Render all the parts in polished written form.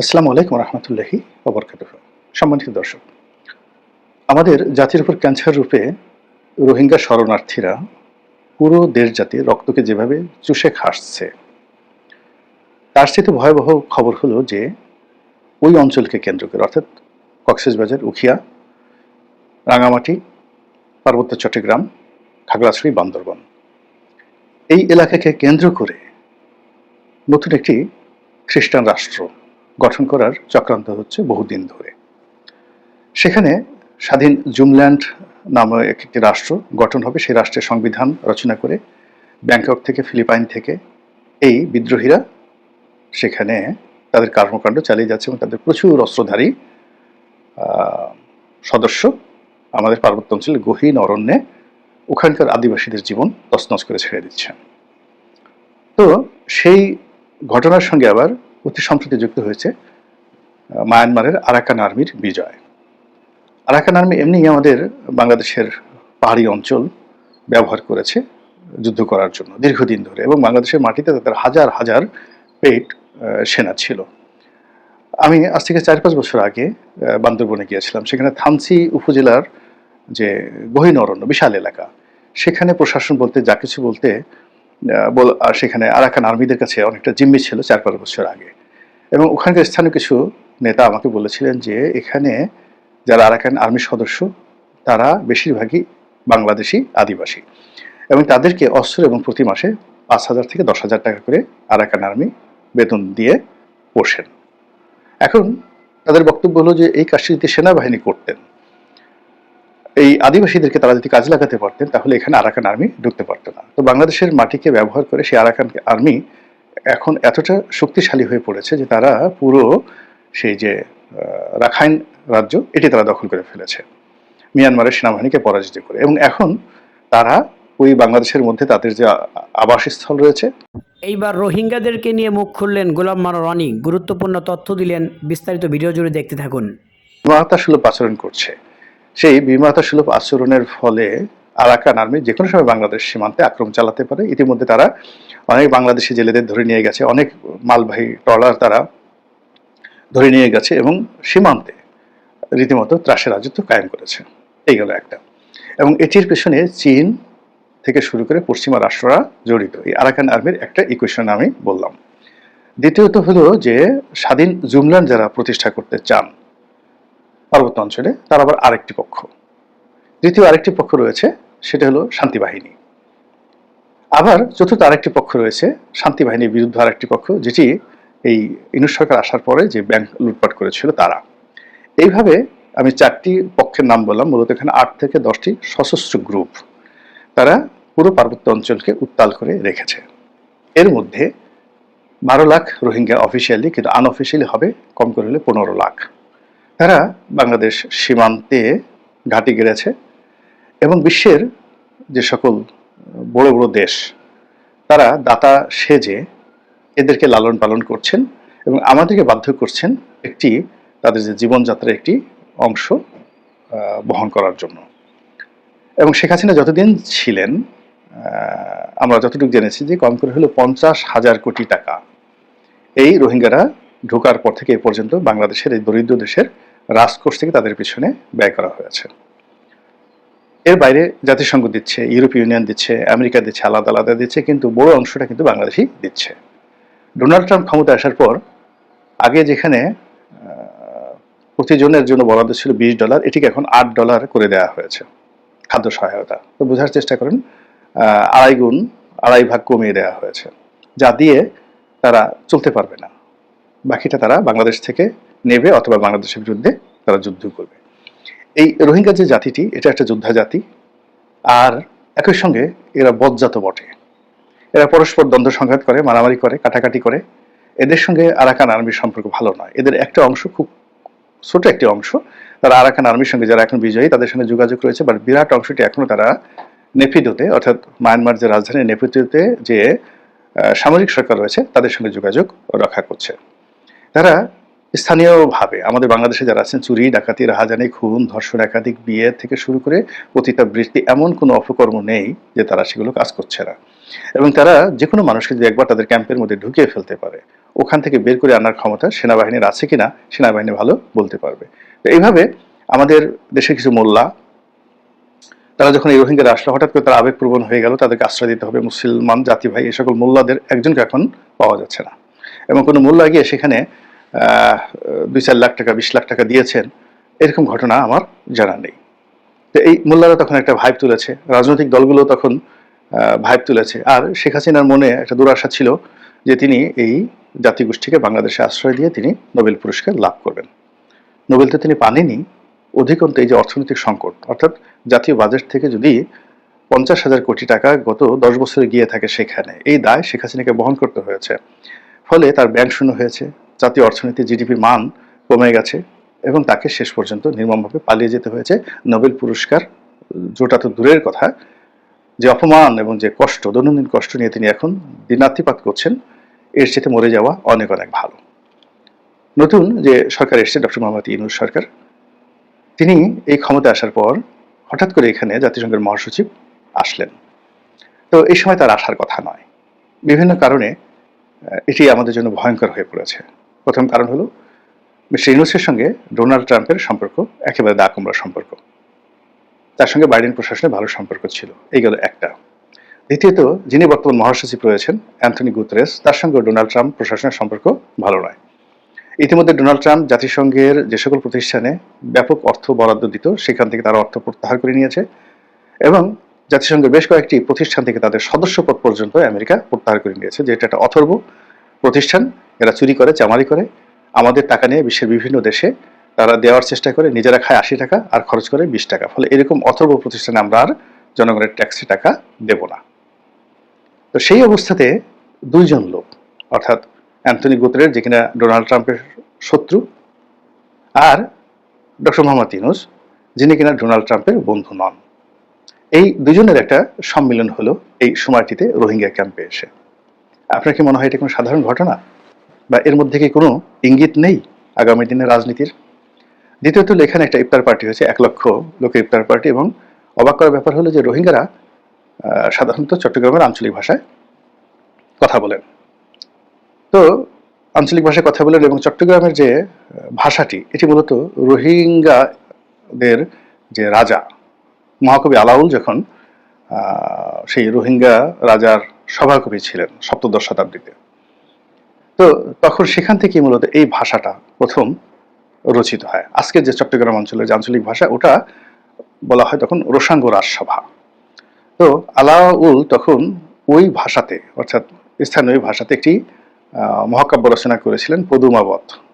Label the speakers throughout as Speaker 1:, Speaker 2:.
Speaker 1: আসসালামু আলাইকুম রহমতুল্লাহি ওয়া বারাকাতুহু। সম্মানিত দর্শক, আমাদের জাতির উপর ক্যান্সার রূপে রোহিঙ্গা শরণার্থীরা পুরো দেশ জাতির রক্তকে যেভাবে চুষে খাচ্ছে, তার চেয়ে ভয়াবহ খবর হলো যে ওই অঞ্চলকে কেন্দ্র করে, অর্থাৎ কক্সবাজার, উখিয়া, রাঙামাটি, পার্বত্য চট্টগ্রাম, খাগড়াছড়ি, বান্দরবান এই এলাকাকে কেন্দ্র করে নতুন একটি খ্রিস্টান রাষ্ট্র গঠন করার চক্রান্ত হচ্ছে বহুদিন ধরে। সেখানে স্বাধীন জুমল্যান্ড নামে একটি রাষ্ট্র গঠন হবে। সেই রাষ্ট্রের সংবিধান রচনা করে ব্যাংকক থেকে, ফিলিপাইন থেকে এই বিদ্রোহীরা সেখানে তাদের কর্মকাণ্ড চালিয়ে যাচ্ছে এবং তাদের প্রচুর অস্ত্রধারী সদস্য আমাদের পার্বত্য অঞ্চলের গহীন অরণ্যে ওখানকার আদিবাসীদের জীবন তছনছ করে ছেড়ে দিচ্ছে। তো সেই ঘটনার সঙ্গে আবার অতি সম্প্রতি যুক্ত হয়েছে মায়ানমারের আরাকান আর্মির বিজয়। আরাকান আর্মি এমনি আমাদের বাংলাদেশের পাহাড়ি অঞ্চল ব্যবহার করেছে যুদ্ধ করার জন্য দীর্ঘদিন ধরে, এবং বাংলাদেশের মাটিতে তাদের হাজার হাজার পেট সেনা ছিল। আমি আজ থেকে ৪-৫ বছর আগে বান্দরবনে গিয়েছিলাম। সেখানে থানচি উপজেলার যে গহীন অরণ্য, বিশাল এলাকা, সেখানে প্রশাসন বলতে যা কিছু বলতে সেখানে আরাকান আর্মিদের কাছে অনেকটা জিম্মি ছিল ৪-৫ বছর আগে। এবং ওখানকার স্থানীয় কিছু নেতা আমাকে বলেছিলেন যে এখানে যারা আরাকান আর্মির সদস্য তারা বেশিরভাগই বাংলাদেশি আদিবাসী, এবং তাদেরকে অস্ত্র এবং প্রতি মাসে ৫,০০০ থেকে ১০,০০০ টাকা করে আরাকান আর্মি বেতন দিয়ে পোষেন। এখন তাদের বক্তব্য হলো যে এই কাজটি যদি সেনাবাহিনী করতেন, এই আদিবাসীদেরকে তারা যদি কাজে লাগাতে পারতেন, তাহলে এখানে আরাকান আর্মি ঢুকতে পারত না। তো বাংলাদেশের মাটিকে ব্যবহার করে সেই আরাকান আর্মি এখন এতটা শক্তিশালী হয়ে পড়েছে যে তারা পুরো সেই যে রাখাইন রাজ্য এটি তারা দখল করে ফেলেছে মিয়ানমারের সেনাবাহিনীকে পরাজিত করে, এবং এখন তারা ওই বাংলাদেশের মধ্যে তাদের যে আবাসস্থল রয়েছে।
Speaker 2: এইবার রোহিঙ্গাদেরকে নিয়ে মুখ খুললেন গোলাম মাওলা রনি, গুরুত্বপূর্ণ তথ্য দিলেন। বিস্তারিত ভিডিও জুড়ে দেখতে থাকুন।
Speaker 1: বিমাতাসুলভ আচরণ করছে। সেই বিমাতাসুলভ আচরণের ফলে আরাকান আর্মি যে কোনো সময় বাংলাদেশ সীমান্তে আক্রমণ চালাতে পারে। ইতিমধ্যে তারা অনেক বাংলাদেশি জেলেদের ধরে নিয়ে গেছে, অনেক মালবাহী ট্রলার তারা ধরে নিয়ে গেছে এবং সীমান্তে রীতিমতো ত্রাসের রাজত্ব কায়েম করেছে। এই গেল একটা। এবং এটির পেছনে চীন থেকে শুরু করে পশ্চিমা রাষ্ট্ররা জড়িত। এই আরাকান আর্মির একটা ইকুয়েশন আমি বললাম। দ্বিতীয়ত হলো যে স্বাধীন জুমল্যান্ড যারা প্রতিষ্ঠা করতে চান পার্বত্য অঞ্চলে, তার আবার আরেকটি পক্ষ, দ্বিতীয় আরেকটি পক্ষ রয়েছে, সেটা হলো শান্তি বাহিনী। আবার চতুর্থ আরেকটি পক্ষ রয়েছে শান্তি বাহিনীর বিরুদ্ধে আরেকটি পক্ষ, যেটি এই ইউনূস সরকার আসার পরে যে ব্যাংক লুটপাট করেছিল তারা। এইভাবে আমি 4টি পক্ষের নাম বললাম। মূলত এখানে 8 থেকে 10টি সশস্ত্র গ্রুপ তারা পুরো পার্বত্য অঞ্চলকে উত্তাল করে রেখেছে। এর মধ্যে 12 লাখ রোহিঙ্গা অফিসিয়ালি, কিন্তু আনঅফিসিয়ালি হবে কম করে হলে 15 লাখ। তারা বাংলাদেশ সীমান্তে ঘাঁটি গেড়েছে এবং বিশ্বের যে সকল বড় বড় দেশ তারা দাতা সেজে এদেরকে লালন পালন করছেন এবং আমাদেরকে বাধ্য করছেন একটি তাদের যে জীবনযাত্রার একটি অংশ বহন করার জন্য। এবং শেখ হাসিনা যতদিন ছিলেন, আমরা যতটুকু জেনেছি যে কম করে হলো 50,000 কোটি টাকা এই রোহিঙ্গারা ঢোকার পর থেকে এ পর্যন্ত বাংলাদেশের এই দরিদ্র দেশের রাজকোষ থেকে তাদের পিছনে ব্যয় করা হয়েছে। এর বাইরে জাতিসংঘ দিচ্ছে, ইউরোপীয় ইউনিয়ন দিচ্ছে, আমেরিকা দিচ্ছে, আলাদা আলাদা দিচ্ছে, কিন্তু বড় অংশটা কিন্তু বাংলাদেশই দিচ্ছে। ডোনাল্ড ট্রাম্প ক্ষমতা আসার পর আগে যেখানে প্রতিজনের জন্য বরাদ্দ ছিল $20, এটিকে এখন $8 করে দেওয়া হয়েছে খাদ্য সহায়তা। তো বোঝার চেষ্টা করেন, আড়াই ভাগ কমিয়ে দেওয়া হয়েছে, যা দিয়ে তারা চলতে পারবে না। বাকিটা তারা বাংলাদেশ থেকে নেবে অথবা বাংলাদেশের বিরুদ্ধে তারা যুদ্ধ করবে। এই রোহিঙ্গা যে জাতিটি, এটা একটা যোদ্ধা জাতি, আর একই সঙ্গে এরা বজ্জাত বটে। এরা পরস্পর দ্বন্দ্ব সংঘাত করে, মারামারি করে, কাটাকাটি করে। এদের সঙ্গে আরাকান আর্মির সম্পর্ক ভালো নয়। এদের একটা অংশ, খুব ছোট একটি অংশ, তারা আরাকান আর্মির সঙ্গে যারা এখন বিজয়ী তাদের সঙ্গে যোগাযোগ রয়েছে, বাট বিরাট অংশটি এখনো তারা নেপিদোতে, অর্থাৎ মায়ানমার যে রাজধানী নেপিদোতে যে সামরিক সরকার রয়েছে তাদের সঙ্গে যোগাযোগ রক্ষা করছে। তারা স্থানীয়ভাবে আমাদের বাংলাদেশে যারা আছেন, চুরি, ডাকাতি, রাহাজানি, খুন, ধর্ষণ, একাধিক বিয়ে থেকে শুরু করে পতিতাবৃত্তি, এমন কোনো অপকর্ম নেই যে তারা সেগুলো কাজ করছে না। এবং তারা যে কোনো মানুষকে যদি একবার তাদের ক্যাম্পের মধ্যে ঢুকিয়ে ফেলতে পারে, ওখান থেকে বের করে আনার ক্ষমতা সেনাবাহিনীর আছে কিনা সেনাবাহিনী ভালো বলতে পারবে। তো এইভাবে আমাদের দেশের কিছু মোল্লা, তারা যখন এই রোহিঙ্গারা আসলো, হঠাৎ করে তারা আবেগপ্রবণ হয়ে গেল, তাদেরকে আশ্রয় দিতে হবে, মুসলমান জাতি ভাই, এই সকল মোল্লাদের একজনকে এখন পাওয়া যাচ্ছে না। এবং কোনো মোল্লা গিয়ে সেখানে 2-4 লাখ টাকা 20 লাখ টাকা দিয়েছেন, এরকম ঘটনা আমার জানা নেই। তো এই মোল্লারা তখন একটা ভাইব তুলেছে, রাজনৈতিক দলগুলো তখন ভাইব তুলেছে। আর শেখ হাসিনার মনে একটা দুরাশা ছিল যে তিনি এই জাতিগোষ্ঠীকে বাংলাদেশে আশ্রয় দিয়ে তিনি নোবেল পুরস্কার লাভ করবেন। নোবেল তো তিনি পাননি, অধিকন্তু এই যে অর্থনৈতিক সংকট, অর্থাৎ জাতীয় বাজেট থেকে যদি 50,000 কোটি টাকা গত 10 বছরে গিয়ে থাকে, সেখানে এই দায় শেখ হাসিনাকে বহন করতে হয়েছে। ফলে তার ব্যাংক শূন্য হয়েছে, জাতীয় অর্থনীতি জিডিপির মান কমে গেছে এবং তাকে শেষ পর্যন্ত নির্মমভাবে পালিয়ে যেতে হয়েছে। নোবেল পুরস্কার জোটা তো দূরের কথা, যে অপমান এবং যে কষ্ট, দৈনন্দিন কষ্ট নিয়ে তিনি এখন দিনাতিপাত করছেন, এর চেয়ে মরে যাওয়া অনেক অনেক ভালো। নতুন যে সরকার এসছে, ডক্টর মোহাম্মদ ইউনূস সরকার, তিনি এই ক্ষমতায় আসার পর হঠাৎ করে এখানে জাতিসংঘের মহাসচিব আসলেন। তো এই সময় তার আসার কথা নয়, বিভিন্ন কারণে এটি আমাদের জন্য ভয়ঙ্কর হয়ে পড়েছে। প্রথম কারণ হলো মিস্টার ইউনূসের সঙ্গে ডোনাল্ড ট্রাম্পের সম্পর্ক একেবারে দা কুমড়া সম্পর্ক, তার সঙ্গে বাইডেন প্রশাসনের ভালো সম্পর্ক ছিল, এই গেল একটা। দ্বিতীয়ত, যিনি বর্তমান মহাসচিব রয়েছেন অ্যান্থনি গুতেরেস, তার সঙ্গে ডোনাল্ড ট্রাম্প প্রশাসনের সম্পর্ক ভালো নয়। ইতিমধ্যে ডোনাল্ড ট্রাম্প জাতিসংঘের যে সকল প্রতিষ্ঠানে ব্যাপক অর্থ বরাদ্দ দিত, সেখান থেকে তারা অর্থ প্রত্যাহার করে নিয়েছে এবং জাতিসংঘের বেশ কয়েকটি প্রতিষ্ঠান থেকে তাদের সদস্যপদ পর্যন্ত আমেরিকা প্রত্যাহার করে নিয়েছে, যেটা একটা অথর্ব প্রতিষ্ঠান। এরা চুরি করে, চামারি করে, আমাদের টাকা নিয়ে বিশ্বের বিভিন্ন দেশে তারা দেওয়ার চেষ্টা করে, নিজেরা খায় 80 টাকা আর খরচ করে 20 টাকা। ফলে এরকম অথর্ব প্রতিষ্ঠানে আমরা আর জনগণের ট্যাক্সি টাকা দেব না। তো সেই অবস্থাতে দুইজন লোক, অর্থাৎ অ্যান্থনি গুতেরেস, যে কিনা ডোনাল্ড ট্রাম্পের শত্রু, আর ডক্টর মোহাম্মদ ইউনূস, যিনি কিনা ডোনাল্ড ট্রাম্পের বন্ধু নন, এই দুজনের একটা সম্মিলন হলো এই সময়টিতে রোহিঙ্গা ক্যাম্পে এসে। আপনার কি মনে হয় এটা কোনো সাধারণ ঘটনা, বা এর মধ্যে কি কোনো ইঙ্গিত নেই আগামী দিনের রাজনীতির? দ্বিতীয়ত, এখানে একটা ইফতার পার্টি হয়েছে, 1 লক্ষ লোকের ইফতার পার্টি, এবং অবাক করার ব্যাপার হলো যে রোহিঙ্গারা সাধারণত চট্টগ্রামের আঞ্চলিক ভাষায় কথা বলেন। তো আঞ্চলিক ভাষায় কথা বলেন এবং চট্টগ্রামের যে ভাষাটি, এটি মূলত রোহিঙ্গাদের যে রাজা মহাকবি আলাউল যখন সেই রোহিঙ্গা রাজার সভাকবি ছিলেন সপ্তদশ শতাব্দীতে, তো তখন সেখান থেকে মূলত এই ভাষাটা প্রথম রচিত হয়। আজকের যে চট্টগ্রাম অঞ্চলের যে আঞ্চলিক ভাষা, ওটা বলা হয় তখন রোসাঙ্গ রাজসভা। তো আলাউল তখন ওই ভাষাতে, অর্থাৎ স্থানীয় ভাষাতে একটি মহাকাব্য রচনা করেছিলেন,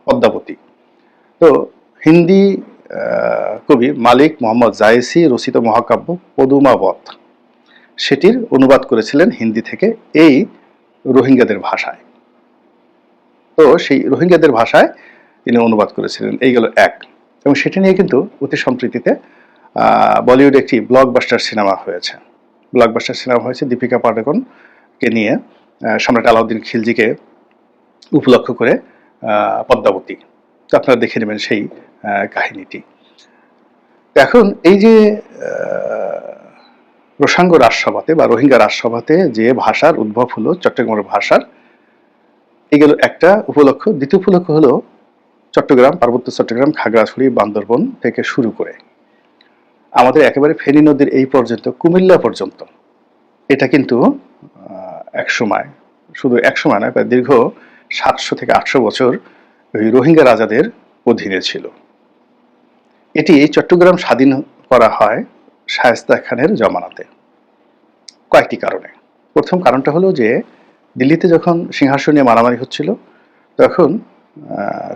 Speaker 1: পদ্মাবতী। তো হিন্দি কবি মালিক মোহাম্মদ জায়েসি রচিত মহাকাব্য পদুমাবত, সেটির অনুবাদ করেছিলেন হিন্দি থেকে এই রোহিঙ্গাদের ভাষায়। তো সেই রোহিঙ্গাদের ভাষায় তিনি অনুবাদ করেছিলেন, এই গেল এক। এবং সেটি নিয়ে কিন্তু অতি সম্প্রীতিতে বলিউডে একটি ব্লকবাস্টার সিনেমা হয়েছে। ব্লকবাস্টার সিনেমা হয়েছে দীপিকা পাডুকোনকে নিয়ে, সম্রাট আলাউদ্দিন খিলজিকে উপলক্ষ করে, পদ্মাবতী। তো আপনারা দেখে নেবেন সেই কাহিনীটি। এখন এই যে রোসাঙ্গ রাজসভাতে বা রোহিঙ্গা রাজসভাতে যে ভাষার উদ্ভব হলো, চট্টগ্রামের ভাষার, এই গেল একটা উপলক্ষ। দ্বিতীয় উপলক্ষ হলো চট্টগ্রাম, পার্বত্য চট্টগ্রাম, খাগড়াছড়ি, বান্দরবন থেকে শুরু করে আমাদের একেবারে ফেনী নদীর এই পর্যন্ত, কুমিল্লা পর্যন্ত, এটা কিন্তু এক সময়, শুধু এক সময় নয়, প্রায় দীর্ঘ 700 থেকে 800 বছর ওই রোহিঙ্গা রাজাদের অধীনে ছিল। এটি চট্টগ্রাম স্বাধীন করা হয় শায়েস্তা খানের জমানাতে কয়েকটি কারণে। প্রথম কারণটা হলো যে দিল্লিতে যখন সিংহাসন নিয়ে মারামারি হচ্ছিল, তখন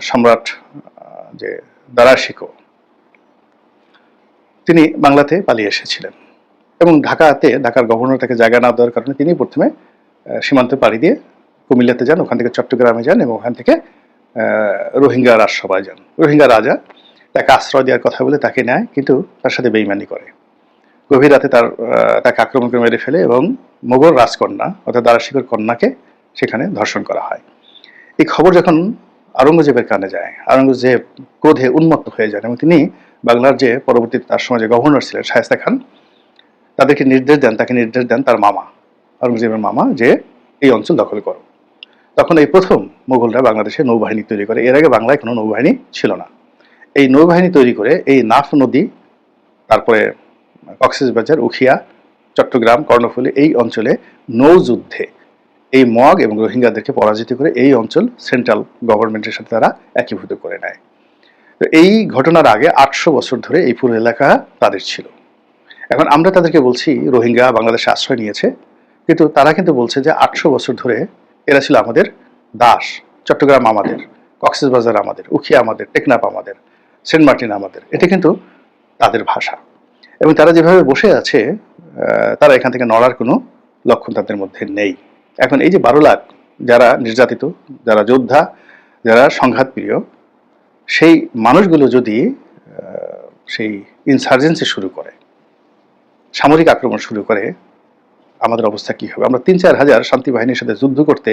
Speaker 1: সম্রাট যে দারা শিকো, তিনি বাংলাতে পালিয়ে এসেছিলেন এবং ঢাকার গভর্নর তাকে জায়গা না দেওয়ার কারণে তিনি প্রথমে সীমান্ত পাড়ি দিয়ে কুমিল্লাতে যান, ওখান থেকে চট্টগ্রামে যান এবং ওখান থেকে রোহিঙ্গা রাজসভায় যান। রোহিঙ্গা রাজা তাকে আশ্রয় দেওয়ার কথা বলে তাকে নেয়, কিন্তু তার সাথে বেইমানি করে। গভীর রাতে তাকে আক্রমণ করে মেরে ফেলে এবং মোগল রাজকন্যা অর্থাৎ দারা শিকোর কন্যাকে সেখানে ধর্ষণ করা হয়। এই খবর যখন আওরঙ্গজেবের কানে যায়, আওরঙ্গজেব ক্রোধে উন্মত্ত হয়ে যান এবং তিনি বাংলার যে পরবর্তীতে তার সময় যে গভর্নর ছিলেন শায়েস্তা খান, তাকে নির্দেশ দেন তার মামা, আওরঙ্গজেবের মামা, যে এই অঞ্চল দখল করো। তখন এই প্রথম মুঘলরা বাংলাদেশে নৌবাহিনী তৈরি করে। এর আগে বাংলায় কোনো নৌবাহিনী ছিল না। এই নৌবাহিনী তৈরি করে এই নাফ নদী, তারপরে কক্সবাজার, উখিয়া, চট্টগ্রাম, কর্ণফুলী এই অঞ্চলে নৌযুদ্ধে এই মগ এবং রোহিঙ্গাদেরকে পরাজিত করে এই অঞ্চল সেন্ট্রাল গভর্নমেন্টের সাথে তারা একীভূত করে নেয়। তো এই ঘটনার আগে 800 বছর ধরে এই পুরো এলাকা তাদের ছিল। এখন আমরা তাদেরকে বলছি রোহিঙ্গা বাংলাদেশে আশ্রয় নিয়েছে, কিন্তু তারা কিন্তু বলছে যে 800 বছর ধরে এরা ছিল আমাদের দাস। চট্টগ্রাম আমাদের, কক্সবাজার আমাদের, উখিয়া আমাদের, টেকনাফ আমাদের, সেন্ট মার্টিন আমাদের। এটা কিন্তু তাদের ভাষা। এবং তারা যেভাবে বসে আছে, তারা এখান থেকে নড়ার কোনো লক্ষণ তাদের মধ্যে নেই। এখন এই যে 12 লাখ যারা নির্যাতিত, যারা যোদ্ধা, যারা সংঘাত প্রিয়, সেই মানুষগুলো যদি সেই ইনসার্জেন্সি শুরু করে, সামরিক আক্রমণ শুরু করে, আমাদের অবস্থা কি হবে? আমরা 3-4 হাজার শান্তি বাহিনীর সাথে যুদ্ধ করতে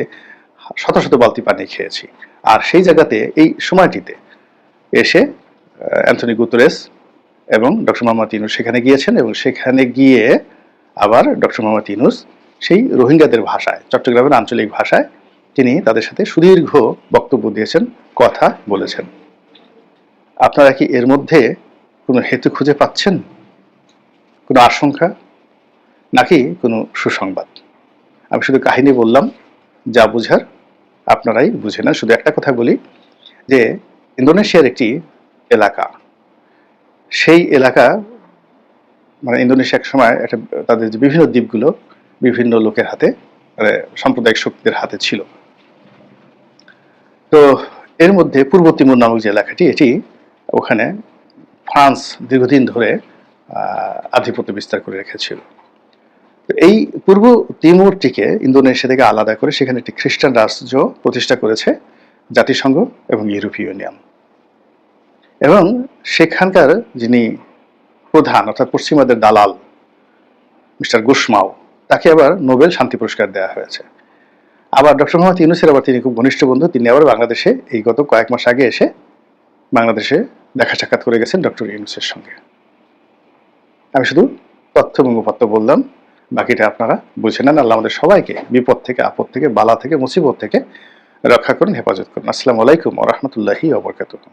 Speaker 1: শত শত বালতি পানি খেয়েছি। আর সেই জায়গাতে এই সময়টিতে এসে অ্যান্থনি গুতেরেস এবং ডক্টর মোহাম্মদ ইউনূস সেখানে গিয়েছেন, এবং সেখানে গিয়ে আবার ডক্টর মোহাম্মদ ইউনূস সেই রোহিঙ্গাদের ভাষায়, চট্টগ্রামের আঞ্চলিক ভাষায় তিনি তাদের সাথে সুদীর্ঘ বক্তব্য দিয়েছেন, কথা বলেছেন। আপনারা কি এর মধ্যে কোনো হেতু খুঁজে পাচ্ছেন? কোনো আশঙ্কা, নাকি কোনো সুসংবাদ? আমি শুধু কাহিনী বললাম, যা বুঝার আপনারাই বুঝে না। শুধু একটা কথা বলি যে ইন্দোনেশিয়ার একটি এলাকা, সেই এলাকা মানে ইন্দোনেশিয়া এক সময় একটা তাদের যে বিভিন্ন দ্বীপগুলো বিভিন্ন লোকের হাতে, মানে সাম্প্রদায়িক শক্তিদের হাতে ছিল। তো এর মধ্যে পূর্ব তিমুর নামক যে এলাকাটি, এটি ওখানে ফ্রান্স দীর্ঘদিন ধরে আধিপত্য বিস্তার করে রেখেছিল। এই পূর্ব তিমুরটিকে ইন্দোনেশিয়া থেকে আলাদা করে সেখানে একটি খ্রিস্টান রাষ্ট্র প্রতিষ্ঠা করেছে জাতিসংঘ এবং ইউরোপীয় ইউনিয়ন। এবং সেখানকার যিনি প্রধান, অর্থাৎ পশ্চিমাদের দালাল মিস্টার গুসমাও, তাকে আবার নোবেল শান্তি পুরস্কার দেওয়া হয়েছে। আবার ডক্টর মোহাম্মদ ইউনূসের আবার তিনি খুব ঘনিষ্ঠ বন্ধু। তিনি আবার বাংলাদেশে এই গত কয়েক মাস আগে এসে বাংলাদেশে দেখা সাক্ষাৎ করে গেছেন ডক্টর ইউনূসের সঙ্গে। আমি শুধু তথ্য বঙ্গপত্র বললাম, বাকিটা আপনারা বুঝে নেন। আল্লাহ আমাদের সবাইকে বিপদ থেকে, আপদ থেকে, বালা থেকে, মুসিবত থেকে রক্ষা করুন, হেফাজত করুন। আসসালামু আলাইকুম ওয়া রাহমাতুল্লাহি ওয়া বারাকাতুহু।